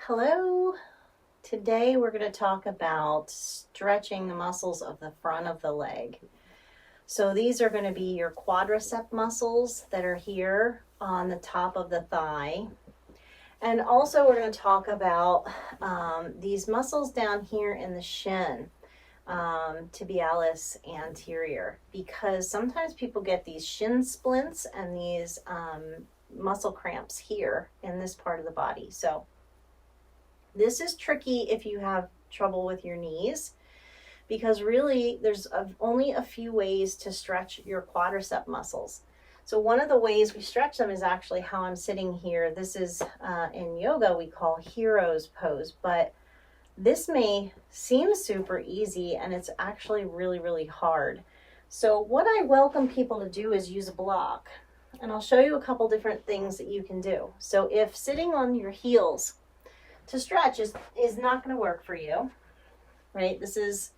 Hello. Today we're going to talk about stretching the muscles of the front of the leg. So these are going to be your quadricep muscles that are here on the top of the thigh. And also we're going to talk about these muscles down here in the shin, tibialis anterior, because sometimes people get these shin splints and these muscle cramps here in this part of the body. So this is tricky if you have trouble with your knees, because really there's only a few ways to stretch your quadricep muscles. So one of the ways we stretch them is actually how I'm sitting here. This is in yoga we call hero's pose, but this may seem super easy and it's actually really, really hard. So what I welcome people to do is use a block, and I'll show you a couple different things that you can do. So if sitting on your heels to stretch is not going to work for you, right? This is,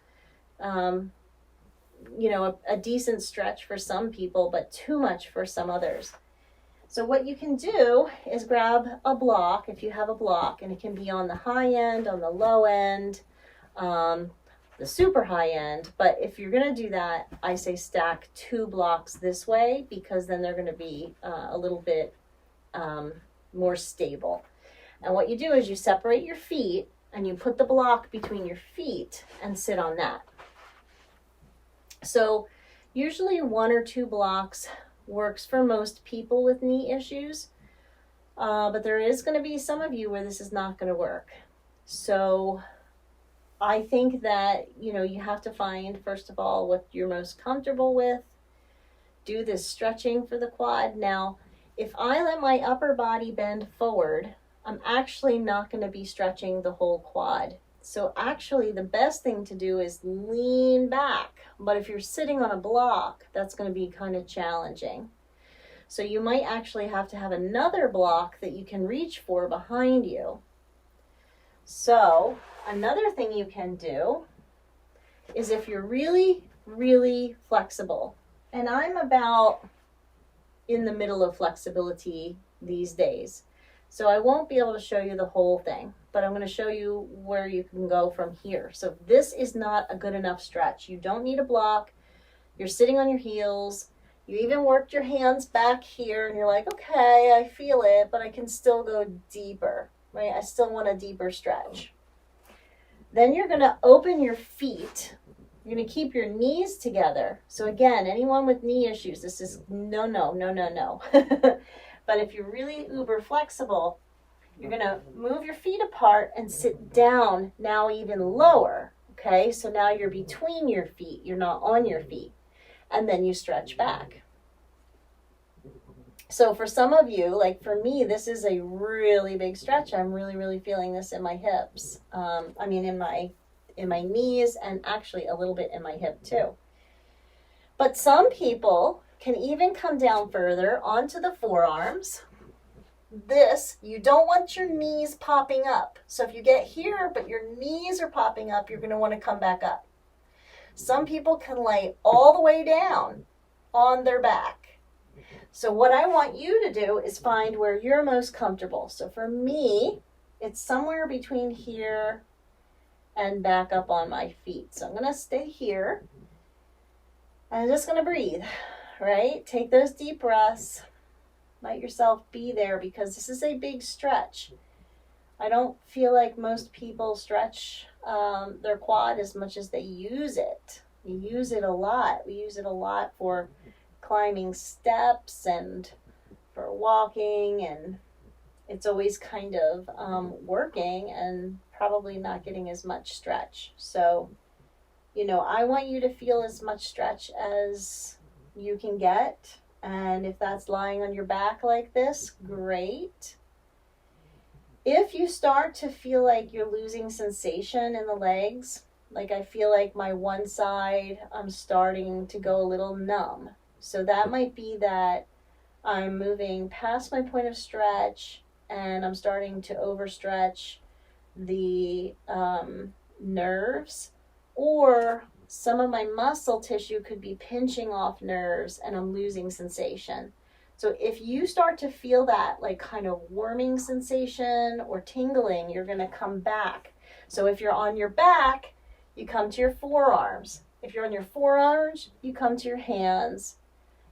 a decent stretch for some people, but too much for some others. So what you can do is grab a block, if you have a block, and it can be on the high end, on the low end, the super high end. But if you're going to do that, I say stack 2 blocks this way, because then they're going to be a little bit more stable. And what you do is you separate your feet and you put the block between your feet and sit on that. So usually 1 or 2 blocks works for most people with knee issues. But there is going to be some of you where this is not going to work. So I think that, you have to find, first of all, what you're most comfortable with. Do this stretching for the quad. Now, if I let my upper body bend forward, I'm actually not going to be stretching the whole quad. So actually the best thing to do is lean back. But if you're sitting on a block, that's going to be kind of challenging. So you might actually have to have another block that you can reach for behind you. So another thing you can do is, if you're really, really flexible, and I'm about in the middle of flexibility these days, so I won't be able to show you the whole thing, but I'm going to show you where you can go from here. So if this is not a good enough stretch, you don't need a block. You're sitting on your heels. You even worked your hands back here and you're like, okay, I feel it, but I can still go deeper, right? I still want a deeper stretch. Then you're going to open your feet. You're going to keep your knees together. So again, anyone with knee issues, this is no. But if you're really uber flexible, you're going to move your feet apart and sit down now even lower, okay? So now you're between your feet. You're not on your feet. And then you stretch back. So for some of you, like for me, this is a really big stretch. I'm really, really feeling this in my hips. In my knees, and actually a little bit in my hip too. But some people can even come down further onto the forearms. This, you don't want your knees popping up. So if you get here, but your knees are popping up, you're going to want to come back up. Some people can lay all the way down on their back. So what I want you to do is find where you're most comfortable. So for me, it's somewhere between here and back up on my feet. So I'm going to stay here. I'm just going to breathe. Right? Take those deep breaths. Let yourself be there, because this is a big stretch. I don't feel like most people stretch their quad as much as they use it. We use it a lot. We use it a lot for climbing steps and for walking, and it's always kind of working and probably not getting as much stretch. So, I want you to feel as much stretch as you can get, and if that's lying on your back like this, great. If you start to feel like you're losing sensation in the legs, like I feel like my one side, I'm starting to go a little numb. So that might be that I'm moving past my point of stretch and I'm starting to overstretch the nerves, or some of my muscle tissue could be pinching off nerves and I'm losing sensation. So if you start to feel that like kind of warming sensation or tingling, you're going to come back. So if you're on your back, you come to your forearms. If you're on your forearms, you come to your hands.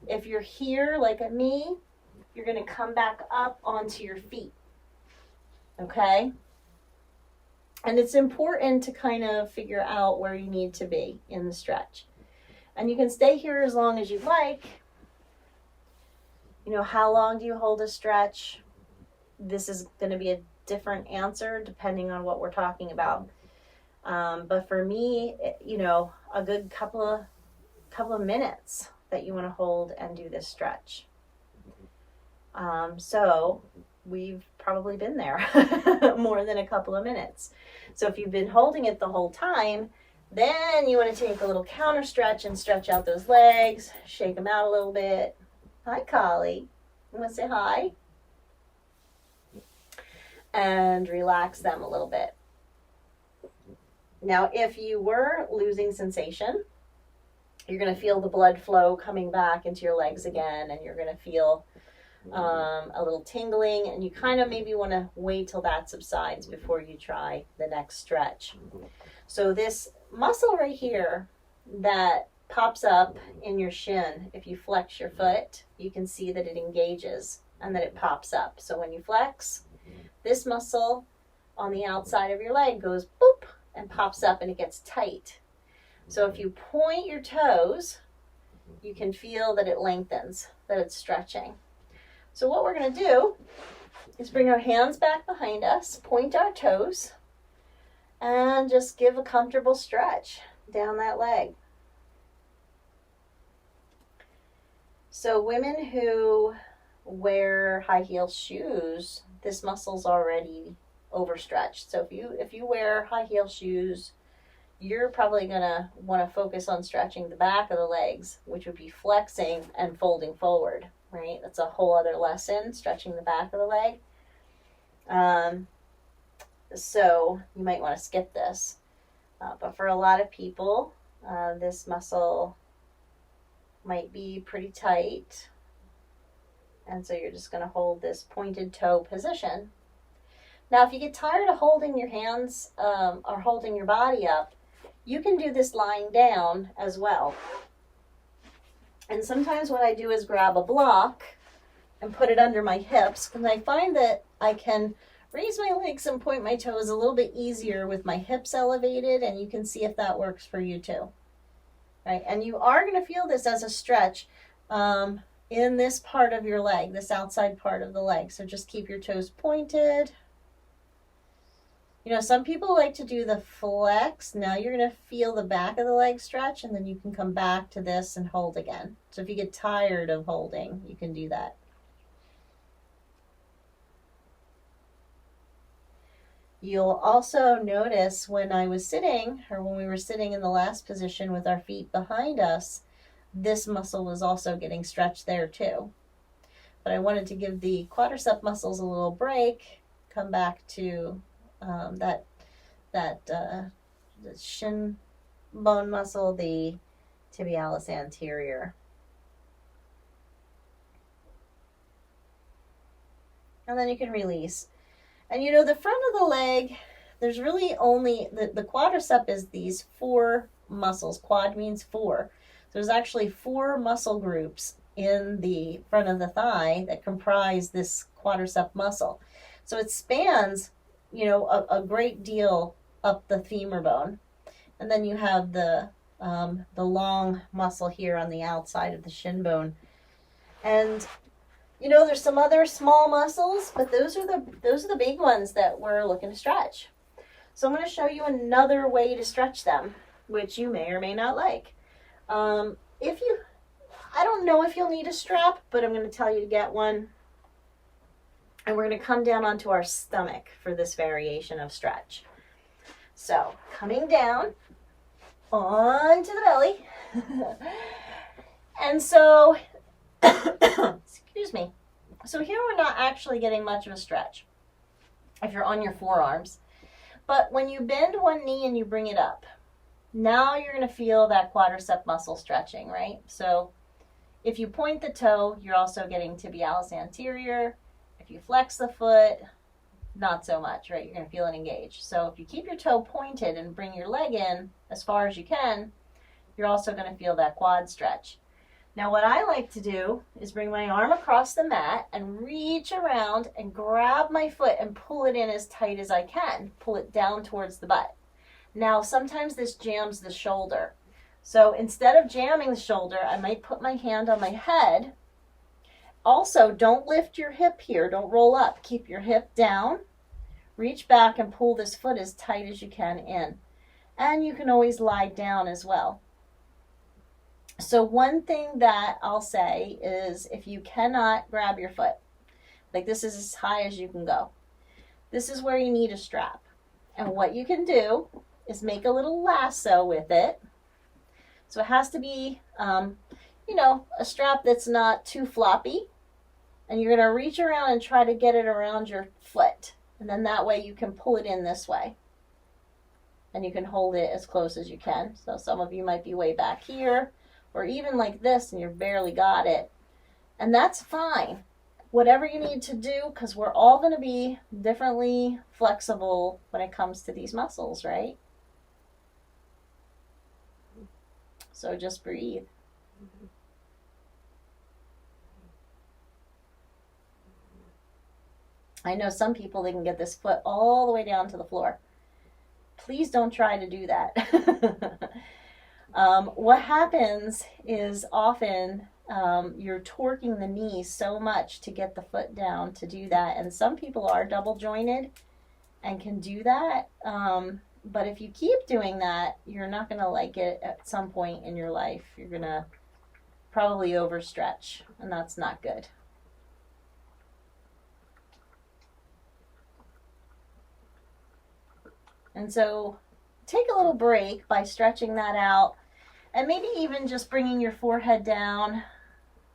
If you're here like me, you're going to come back up onto your feet. Okay? And it's important to kind of figure out where you need to be in the stretch. And you can stay here as long as you like. You know, how long do you hold a stretch? This is going to be a different answer depending on what we're talking about. But for me, you know, a good couple of minutes that you want to hold and do this stretch. So we've probably been there more than a couple of minutes. So if you've been holding it the whole time, then you want to take a little counter stretch and stretch out those legs, shake them out a little bit. Hi, Collie. You want to say hi? And relax them a little bit. Now, if you were losing sensation, you're going to feel the blood flow coming back into your legs again, and you're going to feel a little tingling, and you kind of maybe want to wait till that subsides before you try the next stretch. So this muscle right here that pops up in your shin, if you flex your foot, you can see that it engages and that it pops up. So when you flex, this muscle on the outside of your leg goes boop and pops up and it gets tight. So if you point your toes, you can feel that it lengthens, that it's stretching. So what we're going to do is bring our hands back behind us, point our toes, and just give a comfortable stretch down that leg. So women who wear high heel shoes, this muscle's already overstretched. So if you wear high heel shoes, you're probably going to want to focus on stretching the back of the legs, which would be flexing and folding forward, right? That's a whole other lesson, stretching the back of the leg. So you might want to skip this. But for a lot of people, this muscle might be pretty tight. And so you're just going to hold this pointed toe position. Now, if you get tired of holding your hands or holding your body up, you can do this lying down as well. And sometimes what I do is grab a block and put it under my hips, because I find that I can raise my legs and point my toes a little bit easier with my hips elevated, and you can see if that works for you too. Right? And you are going to feel this as a stretch in this part of your leg, this outside part of the leg. So just keep your toes pointed. You know, some people like to do the flex. Now you're going to feel the back of the leg stretch, and then you can come back to this and hold again. So if you get tired of holding, you can do that. You'll also notice when I was sitting, or when we were sitting in the last position with our feet behind us, this muscle was also getting stretched there too. But I wanted to give the quadricep muscles a little break, come back to the shin bone muscle, the tibialis anterior. And then you can release. And you know, the front of the leg, there's really only, the quadricep is these 4 muscles. Quad means 4. There's actually 4 muscle groups in the front of the thigh that comprise this quadricep muscle. So it spans, you know, a great deal up the femur bone. And then you have the long muscle here on the outside of the shin bone. And you know, there's some other small muscles, but those are the big ones that we're looking to stretch. So I'm going to show you another way to stretch them, which you may or may not like. I don't know if you'll need a strap, but I'm going to tell you to get one. And we're going to come down onto our stomach for this variation of stretch. So coming down onto the belly. And so, excuse me. So here we're not actually getting much of a stretch if you're on your forearms. But when you bend one knee and you bring it up, now you're going to feel that quadricep muscle stretching, right? So If you point the toe, you're also getting tibialis anterior. If you flex the foot, not so much, right? You're going to feel it engaged. So if you keep your toe pointed and bring your leg in as far as you can, you're also going to feel that quad stretch. Now what I like to do is bring my arm across the mat and reach around and grab my foot and pull it in as tight as I can. Pull it down towards the butt. Now sometimes this jams the shoulder. So instead of jamming the shoulder, I might put my hand on my head. Also, don't lift your hip here. Don't roll up. Keep your hip down. Reach back and pull this foot as tight as you can in. And you can always lie down as well. So one thing that I'll say is if you cannot grab your foot, like this is as high as you can go, this is where you need a strap. And what you can do is make a little lasso with it. So it has to be, a strap that's not too floppy. And you're going to reach around and try to get it around your foot. And then that way you can pull it in this way. And you can hold it as close as you can. So some of you might be way back here, or even like this and you've barely got it. And that's fine. Whatever you need to do, because we're all going to be differently flexible when it comes to these muscles, right? So just breathe. I know some people, they can get this foot all the way down to the floor. Please don't try to do that. What happens is often you're torquing the knee so much to get the foot down to do that. And some people are double jointed and can do that. But if you keep doing that, you're not going to like it at some point in your life. You're going to probably overstretch, and that's not good. And so take a little break by stretching that out, and maybe even just bringing your forehead down,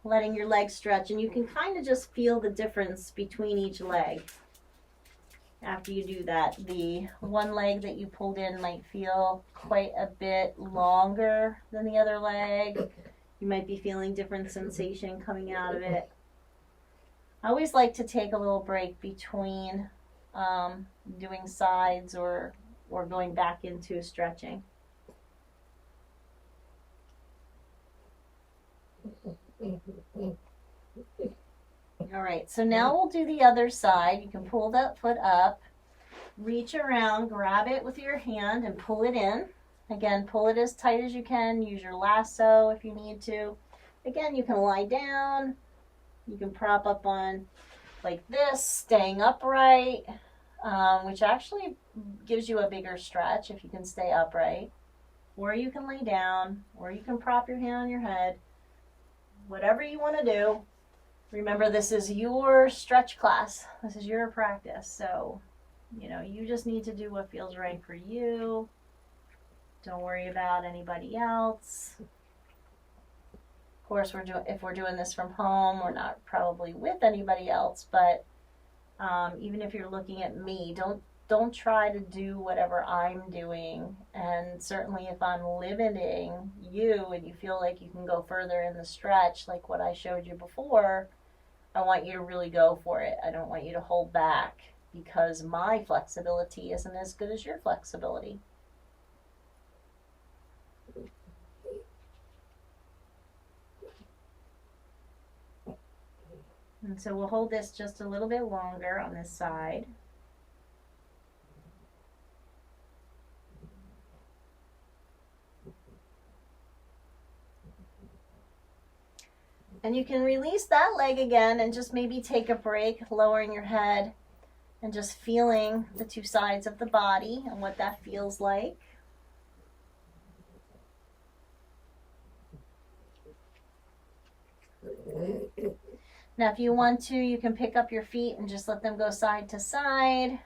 letting your legs stretch, and you can kind of just feel the difference between each leg. After you do that, the one leg that you pulled in might feel quite a bit longer than the other leg. You might be feeling different sensation coming out of it. I always like to take a little break between doing sides or going back into stretching. All right, so now we'll do the other side. You can pull that foot up, reach around, grab it with your hand and pull it in. Again, pull it as tight as you can. Use your lasso if you need to. Again, you can lie down. You can prop up on like this, staying upright, which actually gives you a bigger stretch if you can stay upright. Or you can lay down, or you can prop your hand on your head. Whatever you want to do. Remember, this is your stretch class. This is your practice. So, you just need to do what feels right for you. Don't worry about anybody else. Of course, if we're doing this from home, we're not probably with anybody else. But even if you're looking at me, don't try to do whatever I'm doing. And certainly if I'm limiting you and you feel like you can go further in the stretch, like what I showed you before, I want you to really go for it. I don't want you to hold back because my flexibility isn't as good as your flexibility. And so we'll hold this just a little bit longer on this side. And you can release that leg again and just maybe take a break, lowering your head and just feeling the two sides of the body and what that feels like. Now, if you want to, you can pick up your feet and just let them go side to side.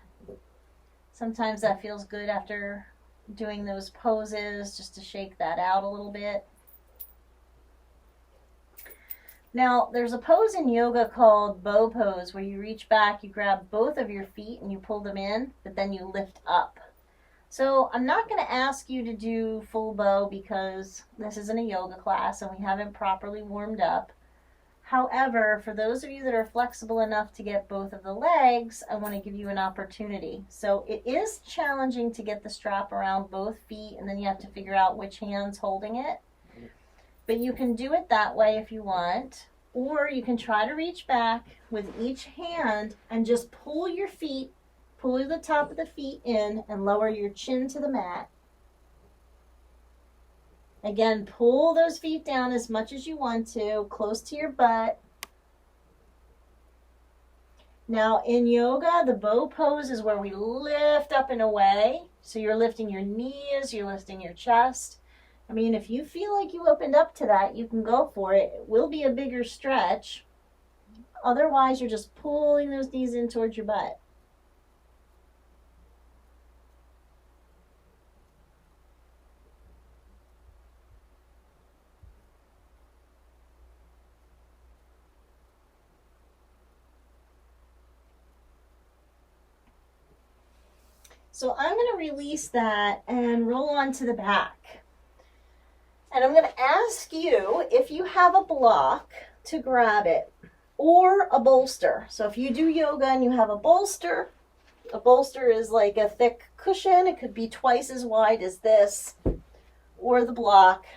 Sometimes that feels good after doing those poses, just to shake that out a little bit. Now, there's a pose in yoga called bow pose where you reach back, you grab both of your feet and you pull them in, but then you lift up. So I'm not going to ask you to do full bow because this isn't a yoga class and we haven't properly warmed up. However, for those of you that are flexible enough to get both of the legs, I want to give you an opportunity. So it is challenging to get the strap around both feet, and then you have to figure out which hand's holding it. But you can do it that way if you want, or you can try to reach back with each hand and just pull your feet, pull the top of the feet in and lower your chin to the mat. Again, pull those feet down as much as you want to, close to your butt. Now in yoga, the bow pose is where we lift up and away. So you're lifting your knees, you're lifting your chest. I mean, if you feel like you opened up to that, you can go for it. It will be a bigger stretch. Otherwise, you're just pulling those knees in towards your butt. So I'm going to release that and roll on to the back. And I'm going to ask you if you have a block to grab it or a bolster. So if you do yoga and you have a bolster is like a thick cushion. It could be twice as wide as this, or the block.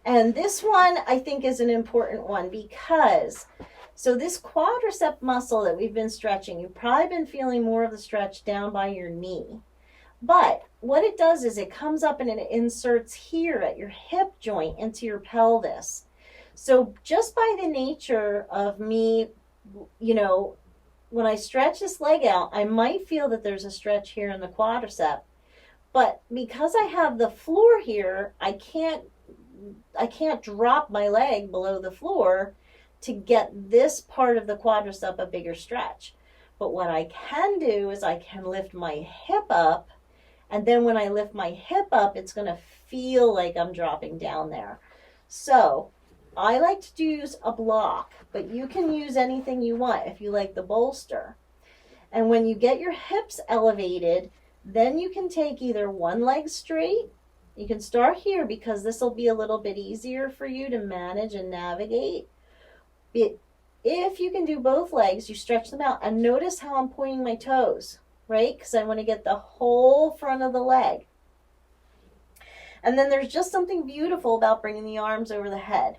And this one I think is an important one because, so this quadricep muscle that we've been stretching, you've probably been feeling more of the stretch down by your knee. But what it does is it comes up and it inserts here at your hip joint into your pelvis. So just by the nature of me, you know, when I stretch this leg out, I might feel that there's a stretch here in the quadricep. But because I have the floor here, I can't drop my leg below the floor to get this part of the quadricep a bigger stretch. But what I can do is I can lift my hip up. And then when I lift my hip up, it's going to feel like I'm dropping down there. So I like to use a block, but you can use anything you want if you like the bolster. And when you get your hips elevated, then you can take either one leg straight. You can start here because this will be a little bit easier for you to manage and navigate. If you can do both legs, you stretch them out. And notice how I'm pointing my toes. Right? Because I want to get the whole front of the leg. And then there's just something beautiful about bringing the arms over the head.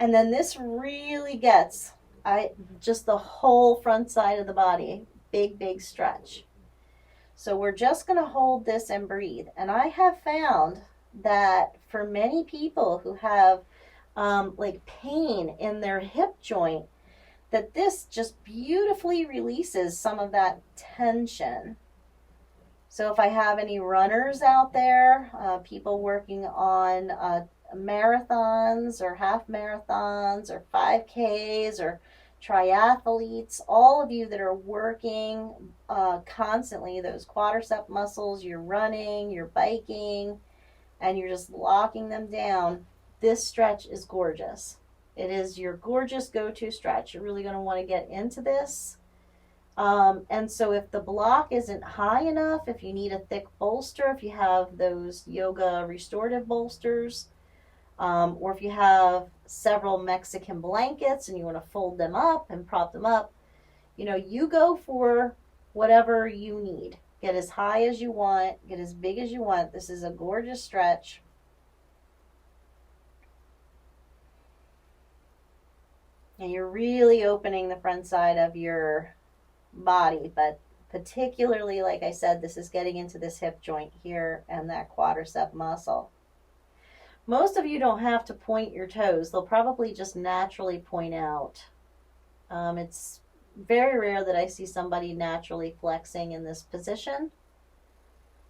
And then this really gets just the whole front side of the body. Big, big stretch. So we're just going to hold this and breathe. And I have found that for many people who have like pain in their hip joint, that this just beautifully releases some of that tension. So if I have any runners out there, people working on marathons or half marathons or 5Ks or triathletes, all of you that are working constantly, those quadricep muscles, you're running, you're biking, and you're just locking them down, this stretch is gorgeous. It is your gorgeous go-to stretch. You're really going to want to get into this. And so if the block isn't high enough, if you need a thick bolster, if you have those yoga restorative bolsters, or if you have several Mexican blankets and you want to fold them up and prop them up, you know, you go for whatever you need. Get as high as you want, get as big as you want. This is a gorgeous stretch. And you're really opening the front side of your body, but particularly, like I said, this is getting into this hip joint here and that quadricep muscle. Most of you don't have to point your toes. They'll probably just naturally point out. It's very rare that I see somebody naturally flexing in this position.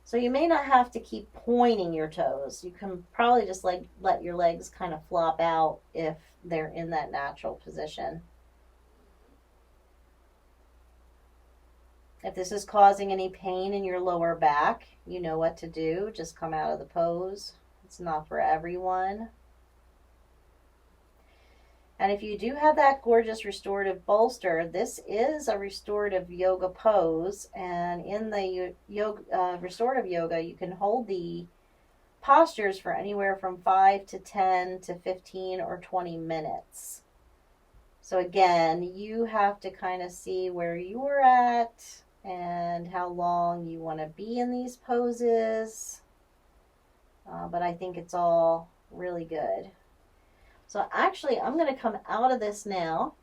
So you may not have to keep pointing your toes. You can probably just let your legs kind of flop out if they're in that natural position. If this is causing any pain in your lower back, you know what to do. Just come out of the pose. It's not for everyone. And if you do have that gorgeous restorative bolster, this is a restorative yoga pose. And in the restorative yoga, you can hold the postures for anywhere from 5 to 10 to 15 or 20 minutes. So again, you have to kind of see where you're at and how long you want to be in these poses. But I think it's all really good. So actually, I'm going to come out of this now.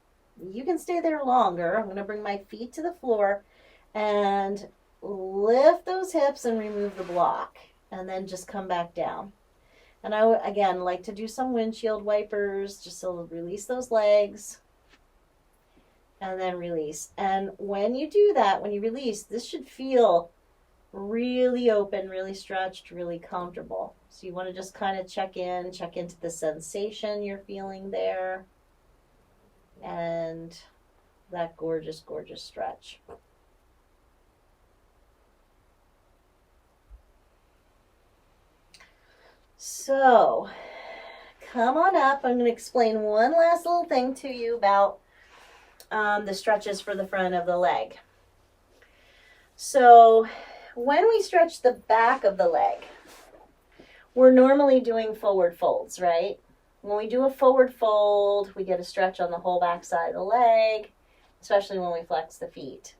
You can stay there longer. I'm going to bring my feet to the floor and lift those hips and remove the block. And then just come back down. And I, again, like to do some windshield wipers, just to release those legs. And then release. And when you do that, when you release, this should feel really open, really stretched, really comfortable. So you want to just kind of check into the sensation you're feeling there. And that gorgeous, gorgeous stretch. So, come on up. I'm going to explain one last little thing to you about the stretches for the front of the leg. So, when we stretch the back of the leg, we're normally doing forward folds, right? When we do a forward fold, we get a stretch on the whole back side of the leg, especially when we flex the feet.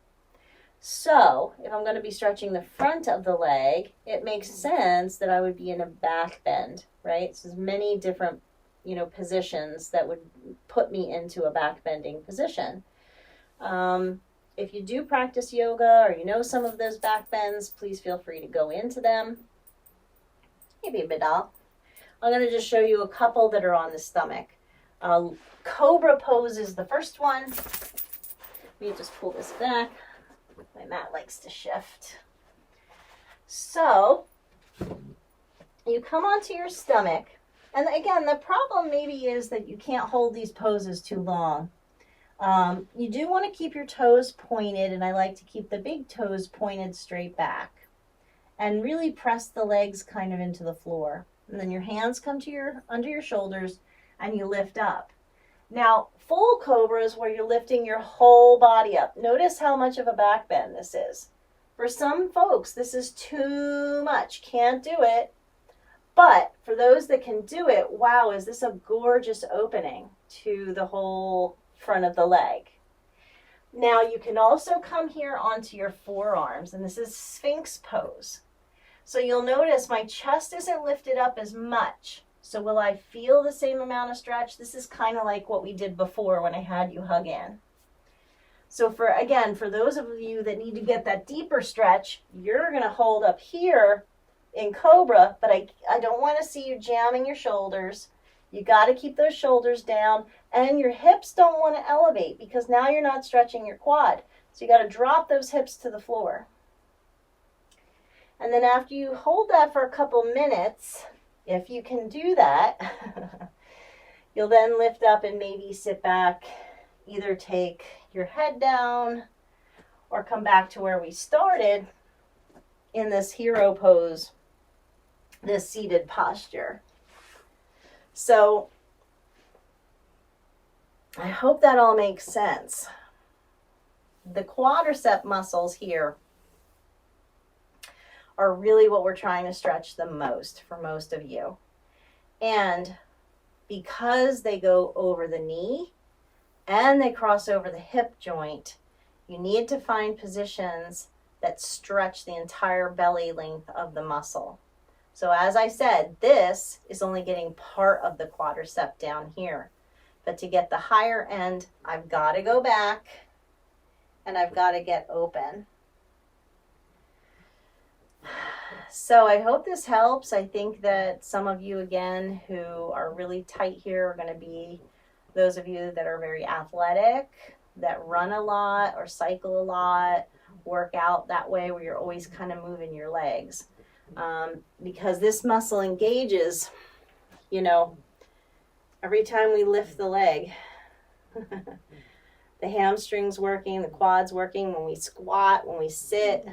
So, if I'm going to be stretching the front of the leg, it makes sense that I would be in a back bend, right? So there's many different, positions that would put me into a back bending position. If you do practice yoga or you know some of those back bends, please feel free to go into them. Maybe a bit off. I'm going to just show you a couple that are on the stomach. Cobra pose is the first one. Let me just pull this back. My mat likes to shift. So, you come onto your stomach. And again, the problem maybe is that you can't hold these poses too long. You do want to keep your toes pointed, and I like to keep the big toes pointed straight back. And really press the legs kind of into the floor. And then your hands come to under your shoulders, and you lift up. Now, full cobra is where you're lifting your whole body up. Notice how much of a back bend this is. For some folks, this is too much. Can't do it. But for those that can do it, wow, is this a gorgeous opening to the whole front of the leg. Now, you can also come here onto your forearms, and this is Sphinx pose. So you'll notice my chest isn't lifted up as much. So will I feel the same amount of stretch? This is kind of like what we did before when I had you hug in. So for those of you that need to get that deeper stretch, you're going to hold up here in Cobra, but I don't want to see you jamming your shoulders. You got to keep those shoulders down, and your hips don't want to elevate because now you're not stretching your quad. So you got to drop those hips to the floor. And then after you hold that for a couple minutes, if you can do that, you'll then lift up and maybe sit back, either take your head down or come back to where we started in this hero pose, this seated posture. So I hope that all makes sense. The quadricep muscles here are really what we're trying to stretch the most for most of you. And because they go over the knee and they cross over the hip joint, you need to find positions that stretch the entire belly length of the muscle. So as I said, this is only getting part of the quadricep down here. But to get the higher end, I've got to go back and I've got to get open. So I hope this helps. I think that some of you, again, who are really tight here are going to be those of you that are very athletic, that run a lot or cycle a lot, work out that way where you're always kind of moving your legs. Because this muscle engages, every time we lift the leg, the hamstrings working, the quads working, when we squat, when we sit,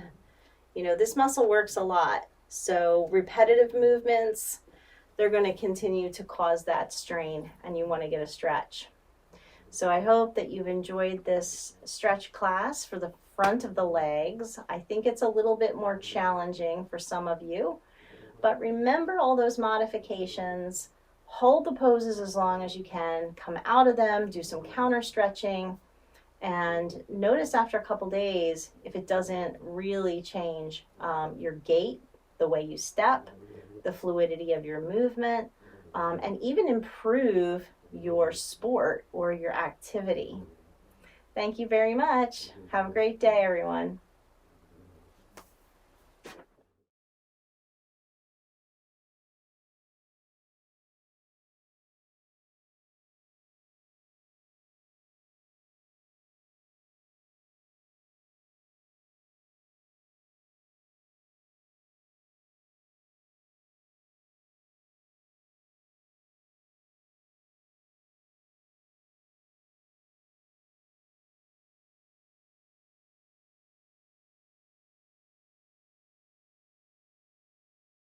this muscle works a lot. So repetitive movements, they're going to continue to cause that strain, and you want to get a stretch. So I hope that you've enjoyed this stretch class for the front of the legs. I think it's a little bit more challenging for some of you, but remember all those modifications. Hold the poses as long as you can, come out of them, do some counter stretching, and notice after a couple days if it doesn't really change your gait, the way you step, the fluidity of your movement, and even improve your sport or your activity. Thank you very much. Have a great day, everyone.